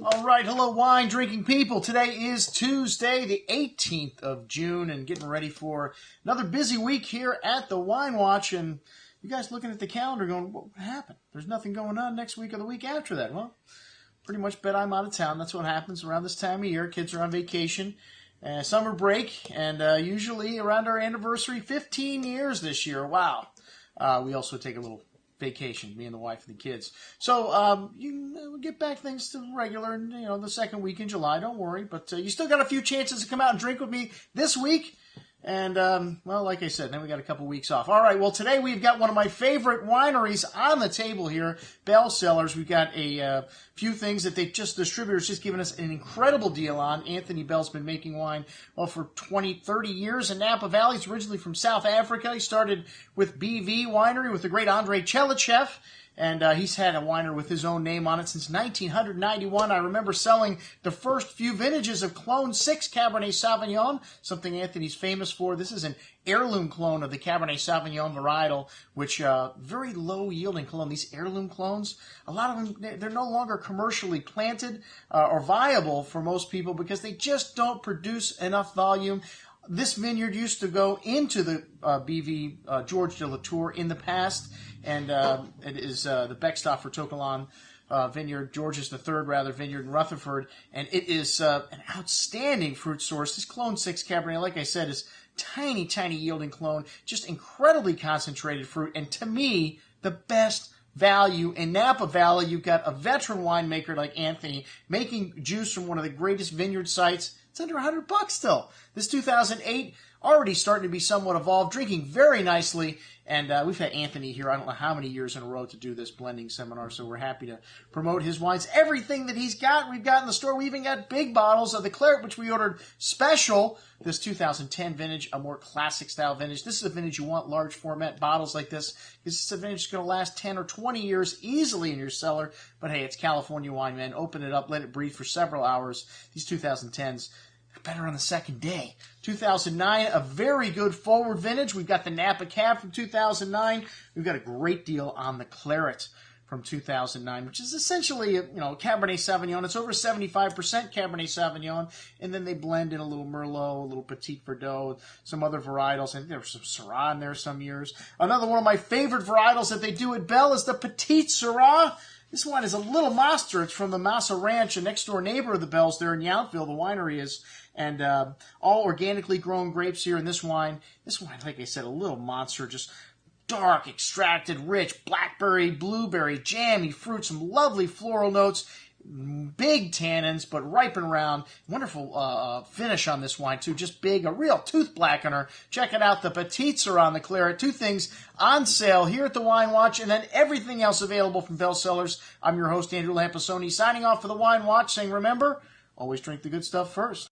All right, hello wine drinking people. Today is Tuesday, the 18th of June, and getting ready for another busy week here at the Wine Watch. And you guys looking at the calendar going, what happened? There's nothing going on next week or the week after that. Well, pretty much bet I'm out of town. That's what happens around this time of year. Kids are on vacation, summer break, and usually around our anniversary, 15 years this year. Wow. We also take a little vacation, me and the wife and the kids. So we'll get back things to regular, the second week in July. Don't worry, but you still got a few chances to come out and drink with me this week. And, well, like I said, then we got a couple weeks off. All right, well, today we've got one of my favorite wineries on the table here, Bell Cellars. We've got a few things that distributors just given us an incredible deal on. Anthony Bell's been making wine, well, for 20, 30 years in Napa Valley. He's originally from South Africa. He started with BV Winery with the great Andrei Chelichev. And he's had a winery with his own name on it since 1991. I remember selling the first few vintages of Clone 6 Cabernet Sauvignon, something Anthony's famous for. This is an heirloom clone of the Cabernet Sauvignon varietal, which very low yielding clone. These heirloom clones, a lot of them, they're no longer commercially planted or viable for most people because they just don't produce enough volume. This vineyard used to go into the BV George de la Tour in the past, and it is the Beckstoff for Tokelan vineyard, George's III vineyard in Rutherford, and it is an outstanding fruit source. This Clone 6 Cabernet, like I said, is tiny, tiny yielding clone, just incredibly concentrated fruit, and to me, the best value in Napa Valley. You've got a veteran winemaker like Anthony making juice from one of the greatest vineyard sites. It's under $100 still. This 2008 already starting to be somewhat evolved, drinking very nicely. And we've had Anthony here, I don't know how many years in a row to do this blending seminar, so we're happy to promote his wines. Everything that he's got, we've got in the store. We even got big bottles of the Claret, which we ordered special. This 2010 vintage, a more classic style vintage. This is a vintage you want large format bottles like this. This is a vintage that's going to last 10 or 20 years easily in your cellar. But hey, it's California wine, man. Open it up, let it breathe for several hours. These 2010s, better on the second day. 2009, a very good forward vintage. We've got the Napa Cab from 2009. We've got a great deal on the Claret from 2009, which is essentially, Cabernet Sauvignon. It's over 75% Cabernet Sauvignon, and then they blend in a little Merlot, a little Petite Verdot, some other varietals, and there's some Sirah in there some years. Another one of my favorite varietals that they do at Bell is the Petite Sirah. This wine is a little monster. It's from the Massa Ranch, a next-door neighbor of the Bells there in Yountville, the winery is. And all organically grown grapes here in this wine. This wine, like I said, a little monster, just dark, extracted, rich, blackberry, blueberry, jammy fruit, some lovely floral notes, big tannins, but ripe and round. Wonderful finish on this wine, too. Just big, a real tooth blackener. Check it out. The Petites are on the Claret. Two things on sale here at the Wine Watch, and then everything else available from Bell Cellars. I'm your host, Andrew Lampasoni, signing off for the Wine Watch, saying, remember, always drink the good stuff first.